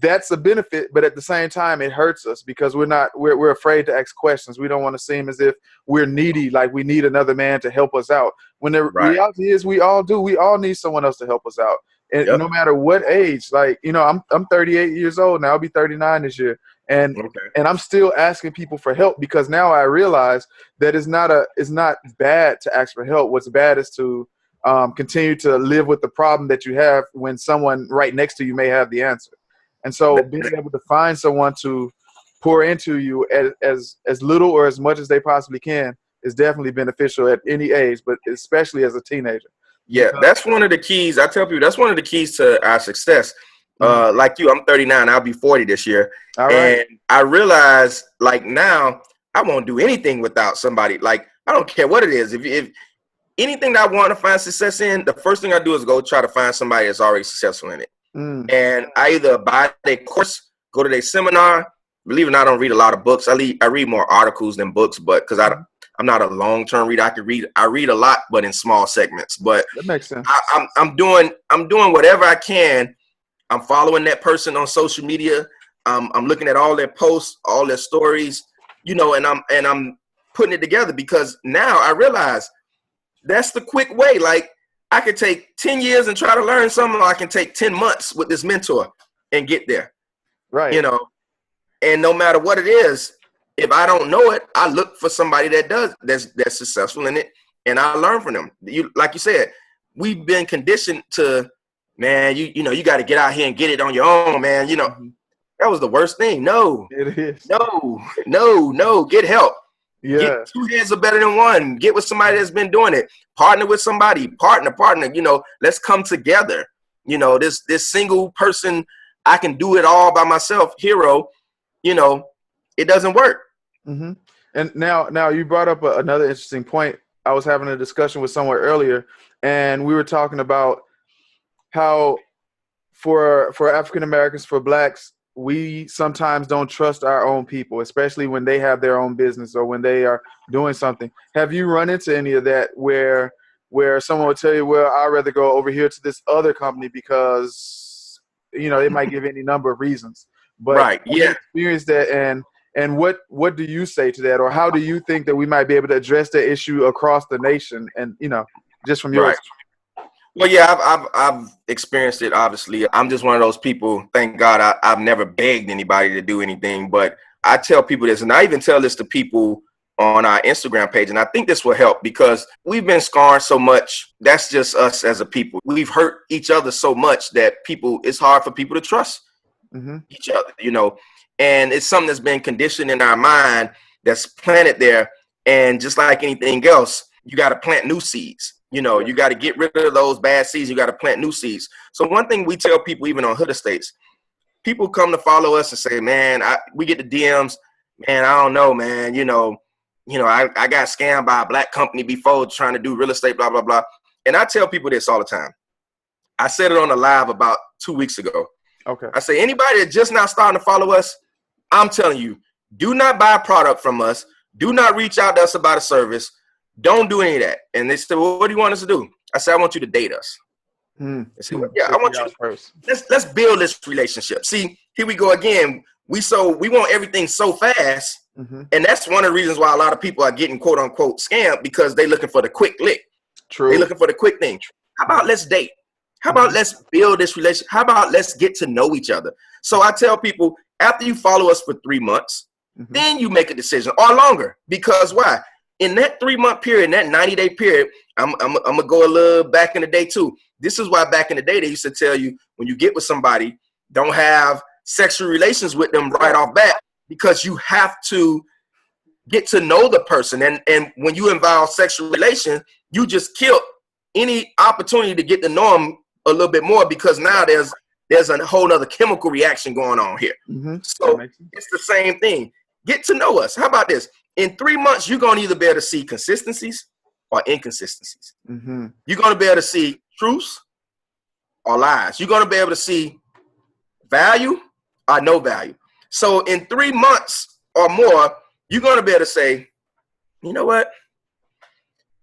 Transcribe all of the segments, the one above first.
that's a benefit, but at the same time, it hurts us because we're afraid to ask questions. We don't want to seem as if we're needy, like we need another man to help us out. When the Right. reality is, we all do. We all need someone else to help us out, and Yep. no matter what age. Like, I'm 38 years old now. I'll be 39 this year, and I'm still asking people for help because now I realize that it's not bad to ask for help. What's bad is to continue to live with the problem that you have when someone right next to you may have the answer. And so being able to find someone to pour into you as little or as much as they possibly can is definitely beneficial at any age, but especially as a teenager. Yeah, that's one of the keys. I tell people that's one of the keys to our success. Like you, I'm 39. I'll be 40 this year. All and right. I realize, like, now I won't do anything without somebody. Like, I don't care what it is. If anything that I want to find success in, the first thing I do is go try to find somebody that's already successful in it. And I either buy their course, go to their seminar. Believe it or not, I don't read a lot of books. I read more articles than books, but because I'm not a long-term reader. I read a lot, but in small segments. But that makes sense. I'm doing whatever I can. I'm following that person on social media. I'm looking at all their posts, all their stories, and I'm putting it together because now I realize that's the quick way. Like, I could take 10 years and try to learn something, or I can take 10 months with this mentor and get there. Right. And no matter what it is, if I don't know it, I look for somebody that's successful in it, and I learn from them. Like you said, we've been conditioned to, man, you got to get out here and get it on your own, man. That was the worst thing. No, it is. No, get help. Yeah. Get 2 heads are better than one. Get with somebody that's been doing it. Partner with somebody. Partner. Let's come together. This single person, I can do it all by myself, hero, it doesn't work. Mm-hmm. And now you brought up another interesting point. I was having a discussion with someone earlier, and we were talking about how for African Americans, for Blacks, we sometimes don't trust our own people, especially when they have their own business or when they are doing something. Have you run into any of that where someone would tell you, well, I'd rather go over here to this other company because, they might give any number of reasons. But right, yeah. Experience that, and what do you say to that? Or how do you think that we might be able to address that issue across the nation and, just from your experience? Well, yeah, I've experienced it, obviously. I'm just one of those people, thank God, I've never begged anybody to do anything. But I tell people this, and I even tell this to people on our Instagram page, and I think this will help because we've been scarred so much. That's just us as a people. We've hurt each other so much that it's hard for people to trust each other, And it's something that's been conditioned in our mind that's planted there. And just like anything else, you got to plant new seeds. You got to get rid of those bad seeds. You got to plant new seeds. So one thing we tell people, even on HoodEstates, people come to follow us and say, man, we get the DMs, man, I don't know, man. I got scammed by a Black company before trying to do real estate, blah, blah, blah. And I tell people this all the time. I said it on a live about 2 weeks ago. Okay. I say, anybody that's just now starting to follow us, I'm telling you, do not buy a product from us. Do not reach out to us about a service. Don't do any of that. And they said, well, what do you want us to do? I said, I want you to date us. I said, well, yeah, I want you to first. Let's build this relationship. See, here we go again. We want everything so fast. And that's one of the reasons why a lot of people are getting quote unquote scammed, because they're looking for the quick lick. True. They're looking for the quick thing. How about let's date? How about let's build this relationship? How about let's get to know each other? So I tell people, after you follow us for 3 months, then you make a decision, or longer. Because why? In that 3-month period, in that 90-day period, I'm going to go a little back in the day too. This is why back in the day, they used to tell you when you get with somebody, don't have sexual relations with them right off bat, because you have to get to know the person. And when you involve sexual relations, you just kill any opportunity to get to know them a little bit more, because now there's a whole other chemical reaction going on here. So it's the same thing. Get to know us. How about this? In 3 months, you're going to either be able to see consistencies or inconsistencies. You're going to be able to see truths or lies. You're going to be able to see value or no value. So in 3 months or more, you're going to be able to say, you know what?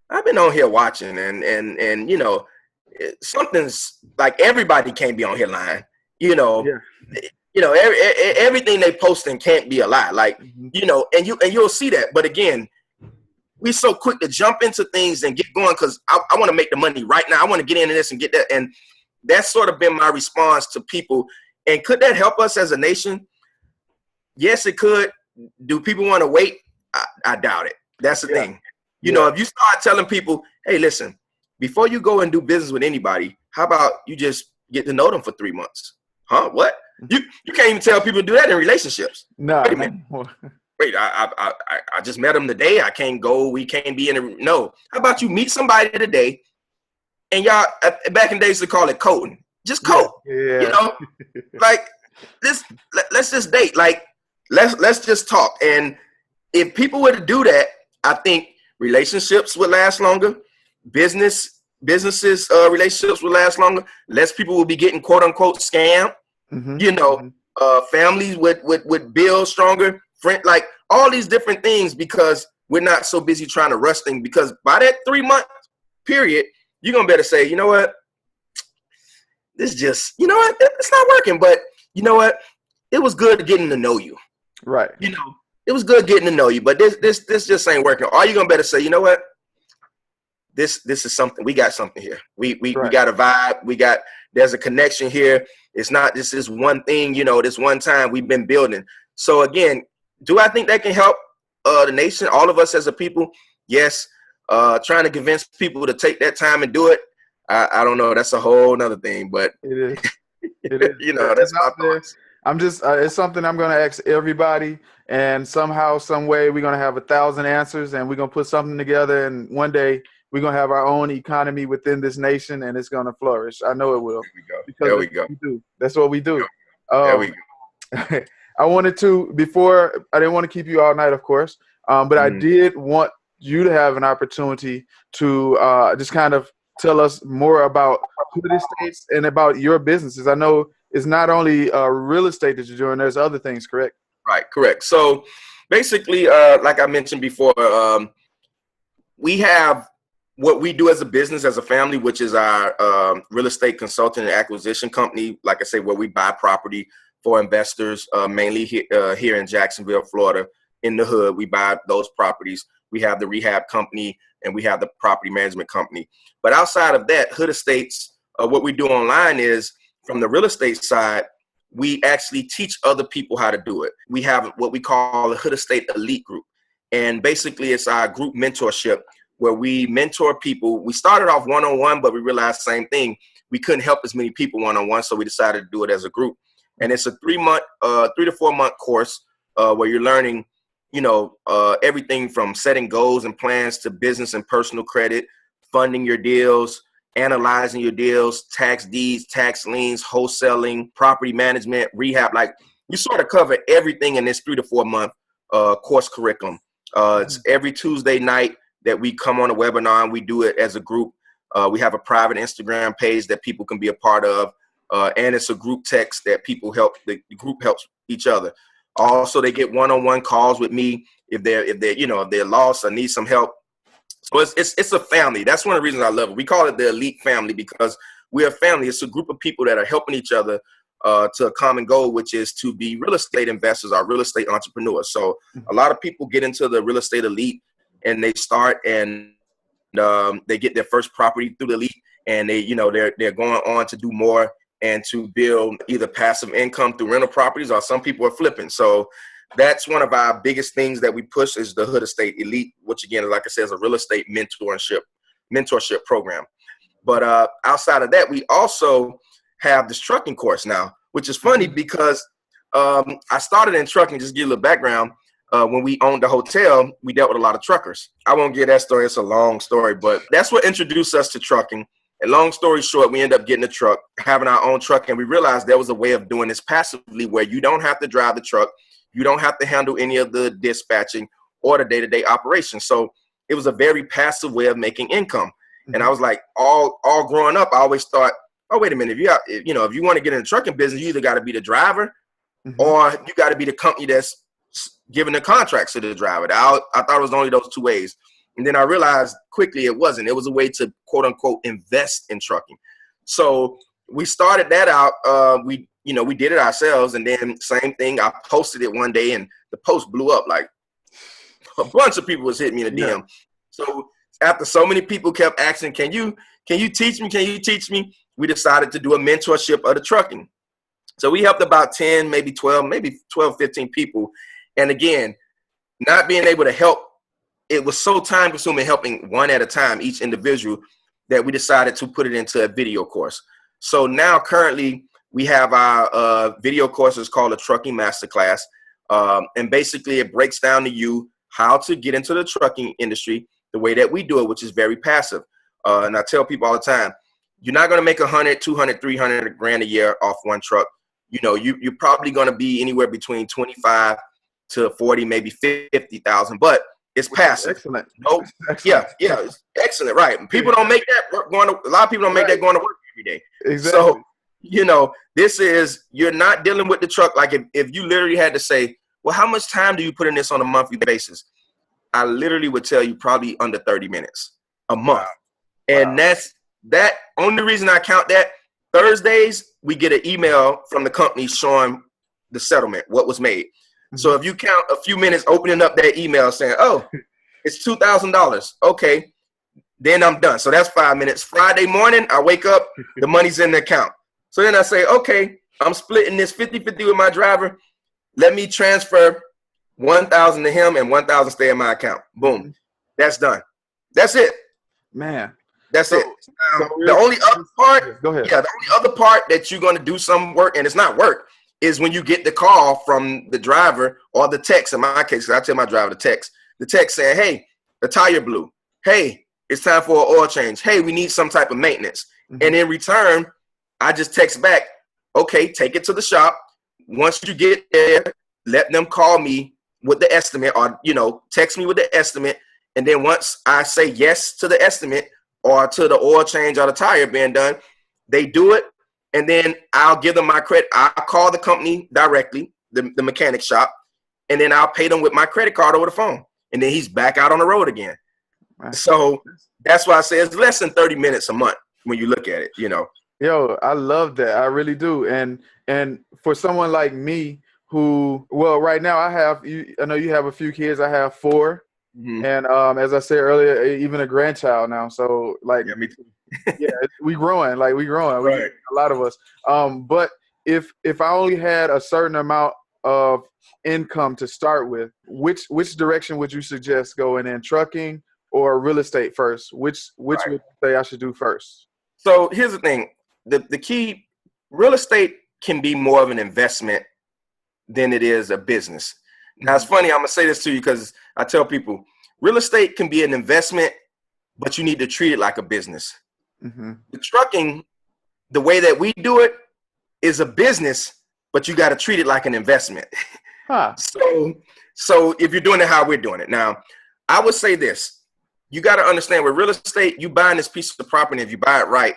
I've been on here watching and you know, something's like, everybody can't be on here lying. You know, everything they posting can't be a lie. Like, you know, and you'll see that. But again, we so quick to jump into things and get going because I want to make the money right now. I want to get into this and get that. And that's sort of been my response to people. And could that help us as a nation? Yes, it could. Do people want to wait? I doubt it. That's the thing. You know, if you start telling people, hey, listen, before you go and do business with anybody, how about you just get to know them for 3 months? Huh? What? You can't even tell people to do that in relationships. No. Wait a minute. Wait, I just met them today. I can't go. We can't be in a no. How about you meet somebody today, and y'all back in the days they call it courting. Just court. Yeah. You know, like let's just date. Like let's just talk. And if people were to do that, I think relationships would last longer. Businesses relationships would last longer. Less people will be getting quote unquote scammed. You know, families would build stronger. Like all these different things because we're not so busy trying to rush things. Because by that 3-month period, you're gonna better say, you know what, this just, you know what, it's not working. But you know what, it was good getting to know you. Right. You know, it was good getting to know you. But this just ain't working. Or you gonna better say, you know what, this is something. We got something here. We got a vibe. There's a connection here. It's not this is one thing. You know, this one time we've been building. So again. Do I think that can help the nation, all of us as a people? Yes. Trying to convince people to take that time and do it, I don't know. That's a whole nother thing. But it is. It is. You know, that's my thoughts. I'm just. It's something I'm going to ask everybody, and somehow, some way, we're going to have 1,000 answers, and we're going to put something together, and one day we're going to have our own economy within this nation, and it's going to flourish. I know it will. There we go. That's what we do. There we go. I wanted to, before, I didn't want to keep you all night, of course, but I did want you to have an opportunity to just kind of tell us more about HoodEstates and about your businesses. I know it's not only real estate that you're doing, there's other things, correct? Right, correct. So basically, like I mentioned before, we have what we do as a business, as a family, which is our real estate consulting and acquisition company. Like I say, where we buy property for investors, mainly here in Jacksonville, Florida, in the hood. We buy those properties. We have the rehab company and we have the property management company. But outside of that, HoodEstates, what we do online is from the real estate side, we actually teach other people how to do it. We have what we call a HoodEstate Elite Group. And basically it's our group mentorship where we mentor people. We started off one-on-one, but we realized the same thing. We couldn't help as many people one-on-one, so we decided to do it as a group. And it's a 3 to 4 month course where you're learning, you know, everything from setting goals and plans to business and personal credit, funding your deals, analyzing your deals, tax deeds, tax liens, wholesaling, property management, rehab. Like we sort of cover everything in this 3 to 4 month course curriculum. It's every Tuesday night that we come on a webinar and we do it as a group. We have a private Instagram page that people can be a part of. And it's a group text that people help. The group helps each other. Also, they get one-on-one calls with me if they're lost or need some help. So it's a family. That's one of the reasons I love it. We call it the elite family because we're a family. It's a group of people that are helping each other to a common goal, which is to be real estate investors or real estate entrepreneurs. So a lot of people get into the real estate elite and they start and they get their first property through the elite, and they're going on to do more and to build either passive income through rental properties, or some people are flipping. So that's one of our biggest things that we push is the HoodEstate Elite, which again, like I said, is a real estate mentorship program. But outside of that, we also have this trucking course now, which is funny because I started in trucking. Just to give you a little background. When we owned the hotel, we dealt with a lot of truckers. I won't get that story. It's a long story, but that's what introduced us to trucking. And long story short, we ended up getting a truck, having our own truck, and we realized there was a way of doing this passively where you don't have to drive the truck. You don't have to handle any of the dispatching or the day-to-day operations. So it was a very passive way of making income. Mm-hmm. And I was like, all growing up, I always thought, oh, wait a minute. If you want to get in the trucking business, you either got to be the driver or you got to be the company that's giving the contracts to the driver. I thought it was only those two ways. And then I realized quickly it wasn't. It was a way to, quote unquote, invest in trucking. So we started that out. We did it ourselves, and then same thing. I posted it one day, and the post blew up. Like a bunch of people was hitting me in the DM. So after so many people kept asking, "Can you teach me? Can you teach me?" We decided to do a mentorship of the trucking. So we helped about 10, maybe 12, 15 people. And again, not being able to help, it was so time consuming helping one at a time, each individual, that we decided to put it into a video course. So now currently we have our video courses called a Trucking Masterclass. And basically it breaks down to you how to get into the trucking industry the way that we do it, which is very passive. And I tell people all the time, you're not going to make 100, 200, 300 grand a year off one truck. You're probably going to be anywhere between 25 to 40, maybe 50,000, but it's passive. Excellent. No, excellent. Yeah, it's excellent. Right. People don't make that work a lot of people don't make that going to work every day. Exactly. So, you're not dealing with the truck. Like if you literally had to say, well, how much time do you put in this on a monthly basis? I literally would tell you probably under 30 minutes a month. And that's that. Only reason I count that, Thursdays, we get an email from the company showing the settlement, what was made. So if you count a few minutes opening up that email saying, oh, it's $2,000. Okay, then I'm done. So that's 5 minutes. Friday morning, I wake up, the money's in the account. So then I say, okay, I'm splitting this 50-50 with my driver. Let me transfer 1,000 to him and 1,000 stay in my account. Boom. That's done. That's it. Man. That's it. The only other part, go ahead. Yeah, the only other part that you're going to do some work, and it's not work, is when you get the call from the driver or the text. In my case, I tell my driver the text saying, hey, the tire blew. Hey, it's time for an oil change. Hey, we need some type of maintenance. And in return, I just text back, okay, take it to the shop. Once you get there, let them call me with the estimate or, text me with the estimate. And then once I say yes to the estimate or to the oil change or the tire being done, they do it. And then I'll give them my credit. I'll call the company directly, the mechanic shop, and then I'll pay them with my credit card over the phone. And then he's back out on the road again. Right. So that's why I say it's less than 30 minutes a month when you look at it, Yo, I love that. I really do. And for someone like me who, well, right now I know you have a few kids. I have 4. And as I said earlier, even a grandchild now. So like, yeah, me too. Yeah, we growing. Right. A lot of us. But if I only had a certain amount of income to start with, which direction would you suggest going in, trucking or real estate first? Which would you say I should do first? So here's the thing. The key, real estate can be more of an investment than it is a business. Now, it's funny. I'm going to say this to you because I tell people real estate can be an investment, but you need to treat it like a business. The trucking, the way that we do it, is a business, but you got to treat it like an investment. So if you're doing it how we're doing it. Now, I would say this. You got to understand with real estate, you buying this piece of property, if you buy it right,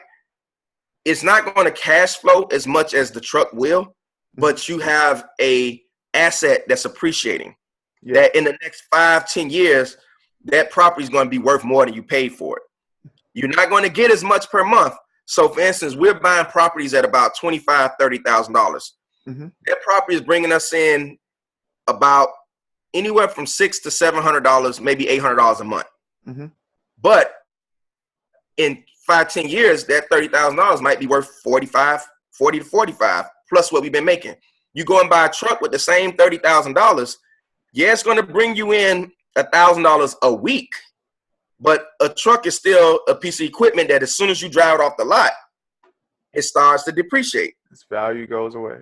it's not going to cash flow as much as the truck will, but you have a asset that's appreciating. That in the next 5-10 years, that property is going to be worth more than you paid for it. You're not going to get as much per month. So for instance, we're buying properties at about $25,000, $30,000. That property is bringing us in about anywhere from $600 to $700, maybe $800 a month. But in 5-10 years, that $30,000 might be worth 40 to 45 plus what we've been making. You go and buy a truck with the same $30,000. Yeah, it's going to bring you in $1,000 a week, but a truck is still a piece of equipment that as soon as you drive it off the lot, it starts to depreciate. Its value goes away.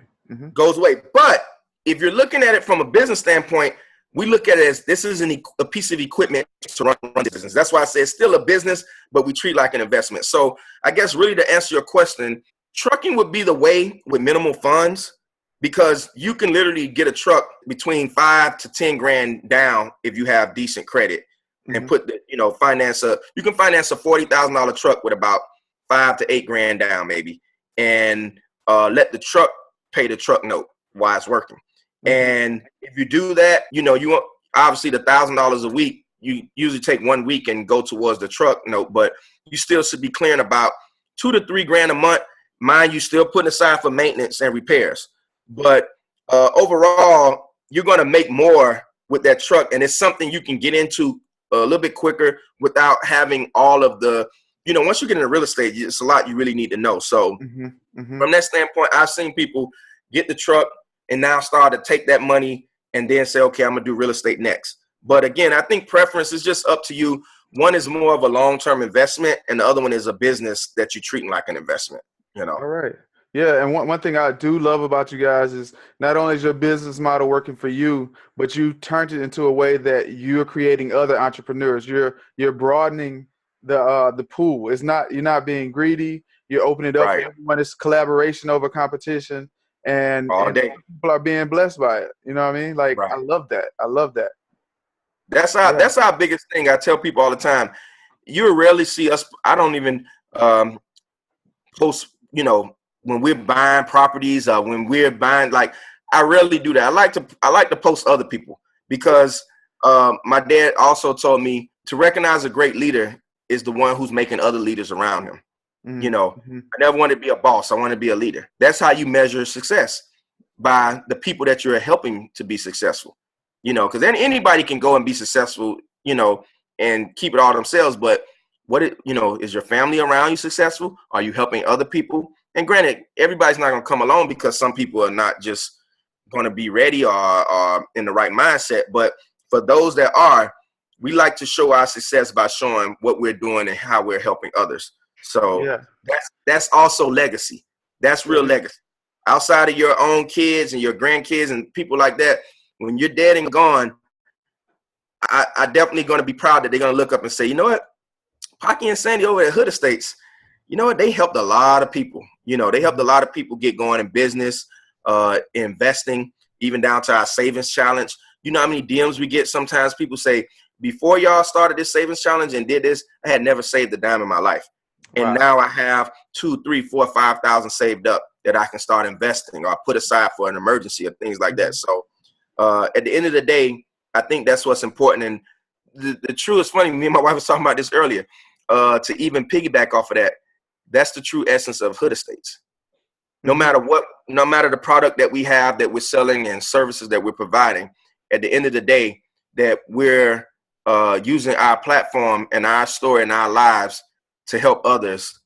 Goes away. But if you're looking at it from a business standpoint, we look at it as this is a piece of equipment to run the business. That's why I say it's still a business, but we treat it like an investment. So I guess really to answer your question, trucking would be the way with minimal funds, because you can literally get a truck between 5 to 10 grand down if you have decent credit and put the, you can finance a $40,000 truck with about 5 to 8 grand down maybe, and let the truck pay the truck note while it's working. And if you do that, you want obviously the $1,000 a week, you usually take 1 week and go towards the truck note, but you still should be clearing about 2 to 3 grand a month, mind you, still putting aside for maintenance and repairs. But overall, you're going to make more with that truck, and it's something you can get into a little bit quicker without having all of the, once you get into real estate, it's a lot you really need to know. So from that standpoint, I've seen people get the truck and now start to take that money and then say, okay, I'm going to do real estate next. But again, I think preference is just up to you. One is more of a long-term investment, and the other one is a business that you're treating like an investment, All right. Yeah, and one thing I do love about you guys is not only is your business model working for you, but you turned it into a way that you're creating other entrepreneurs. You're broadening the pool. You're not being greedy. You're opening it up for everyone. It's collaboration over competition, and people are being blessed by it. You know what I mean? Like I love that. I love that. That's our biggest thing. I tell people all the time. You rarely see us. I don't even post. When we're buying properties, when we're buying, like I rarely do that. I like to post other people because my dad also told me to recognize a great leader is the one who's making other leaders around him. I never wanted to be a boss. I want to be a leader. That's how you measure success, by the people that you're helping to be successful. Because then anybody can go and be successful, and keep it all themselves. But is your family around you successful? Are you helping other people? And granted, everybody's not going to come along because some people are not just going to be ready or in the right mindset. But for those that are, we like to show our success by showing what we're doing and how we're helping others. So that's also legacy. That's real legacy. Outside of your own kids and your grandkids and people like that, when you're dead and gone, I definitely going to be proud that they're going to look up and say, you know what, Paki and Sandy over at HoodEstates, you know what, they helped a lot of people. They helped a lot of people get going in business, investing, even down to our savings challenge. You know how many DMs we get? Sometimes people say, before y'all started this savings challenge and did this, I had never saved a dime in my life. And now I have 2, 3, 4, 5,000 saved up that I can start investing or put aside for an emergency or things like that. So at the end of the day, I think that's what's important. And the true is funny. Me and my wife was talking about this earlier. To even piggyback off of that, that's the true essence of HoodEstates. No matter the product that we have that we're selling and services that we're providing, at the end of the day, that we're using our platform and our story and our lives to help others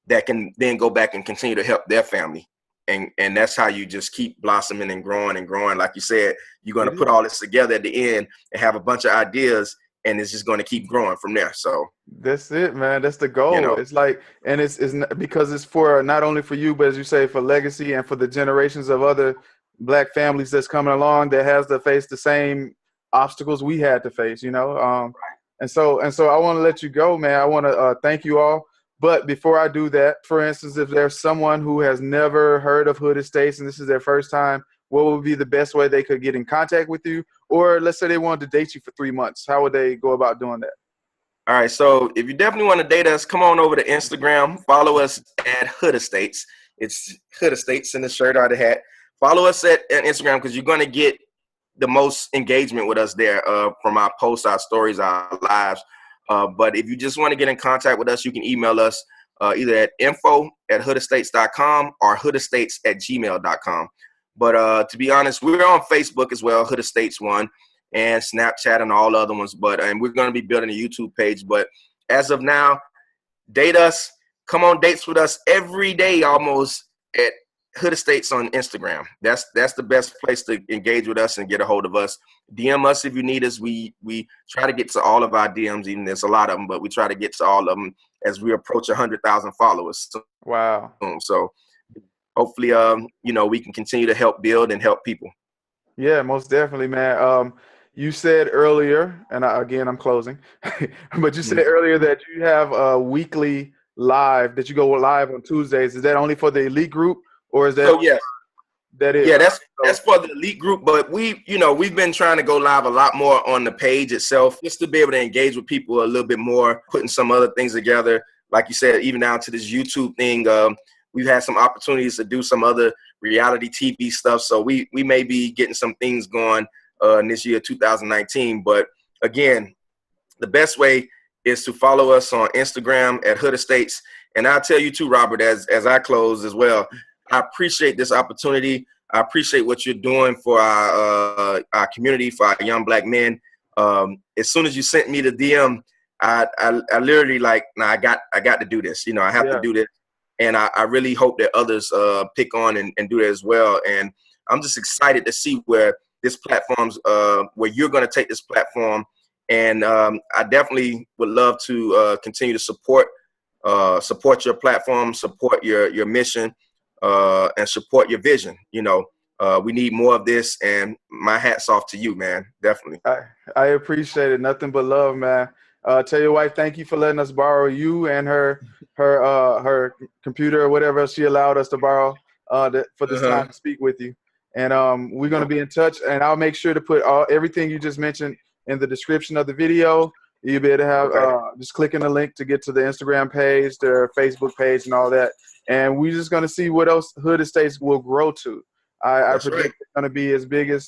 that can then go back and continue to help their family. And that's how you just keep blossoming and growing and growing. Like you said, you're going to put all this together at the end and have a bunch of ideas, and it's just going to keep growing from there. So that's it, man. That's the goal. It's like, and it's not, because it's for not only for you, but as you say, for legacy and for the generations of other Black families that's coming along that has to face the same obstacles we had to face, And so I want to let you go, man. I want to thank you all. But before I do that, for instance, if there's someone who has never heard of HoodEstates and this is their first time, what would be the best way they could get in contact with you? Or let's say they wanted to date you for 3 months. How would they go about doing that? All right. So if you definitely want to date us, come on over to Instagram. Follow us at HoodEstates. It's HoodEstates in the shirt or the hat. Follow us at Instagram because you're going to get the most engagement with us there from our posts, our stories, our lives. But if you just want to get in contact with us, you can email us either at info@hoodestates.com or hoodestates@gmail.com. But to be honest, we're on Facebook as well, HoodEstates one, and Snapchat and all the other ones. And we're going to be building a YouTube page. But as of now, date us. Come on dates with us every day almost at HoodEstates on Instagram. That's the best place to engage with us and get a hold of us. DM us if you need us. We try to get to all of our DMs, even there's a lot of them, but we try to get to all of them as we approach 100,000 followers. Wow. So hopefully, we can continue to help build and help people. Yeah, most definitely, man. You said earlier, and I'm closing, but you said earlier that you have a weekly live that you go live on Tuesdays. Is that only for the elite group? Or is that? So yes, that is. Yeah, that's for the elite group. But we've been trying to go live a lot more on the page itself, just to be able to engage with people a little bit more, putting some other things together. Like you said, even down to this YouTube thing, we've had some opportunities to do some other reality TV stuff. So we may be getting some things going in this year, 2019. But again, the best way is to follow us on Instagram at HoodEstates. And I'll tell you too, Robert, as I close as well, I appreciate this opportunity. I appreciate what you're doing for our community, for our young Black men. As soon as you sent me the DM, I literally like, nah, I got to do this. You know, I have to do this. And I really hope that others pick on and do that as well. And I'm just excited to see where this platform's, where you're going to take this platform. And I definitely would love to continue to support your platform, support your mission, and support your vision. You know, we need more of this, and my hat's off to you, man. Definitely. I appreciate it. Nothing but love, man. Tell your wife thank you for letting us borrow you and her computer or whatever she allowed us to borrow for this time to speak with you. And we're going to be in touch, and I'll make sure to put everything you just mentioned in the description of the video. You'll be able to have just clicking the link to get to the Instagram page, their Facebook page, and all that. And we're just going to see what else HoodEstates will grow to. I predict it's going to be as big as,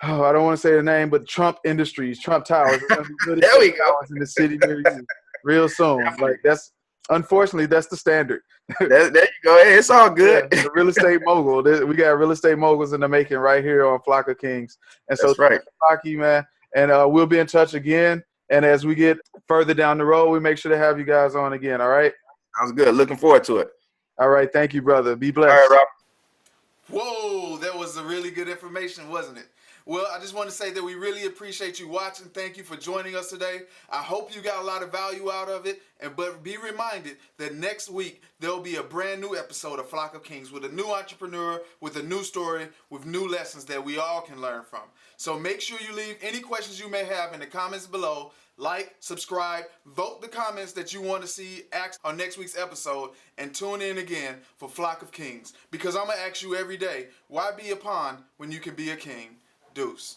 I don't want to say the name, but Trump Industries, Trump Towers. There we go. In the city near you real soon. Like unfortunately, that's the standard. There you go. It's all good. Yeah, the real estate mogul. We got real estate moguls in the making right here on Flock of Kings. And so, Paki, man. And we'll be in touch again. And as we get further down the road, we make sure to have you guys on again. All right. Sounds good. Looking forward to it. All right. Thank you, brother. Be blessed. All right, Rob. Whoa, that was a really good information, wasn't it? Well, I just want to say that we really appreciate you watching. Thank you for joining us today. I hope you got a lot of value out of it. But be reminded that next week, there'll be a brand new episode of Flock of Kings with a new entrepreneur, with a new story, with new lessons that we all can learn from. So make sure you leave any questions you may have in the comments below. Like, subscribe, vote the comments that you want to see asked on next week's episode, and tune in again for Flock of Kings. Because I'm going to ask you every day, why be a pawn when you can be a king? Deuce.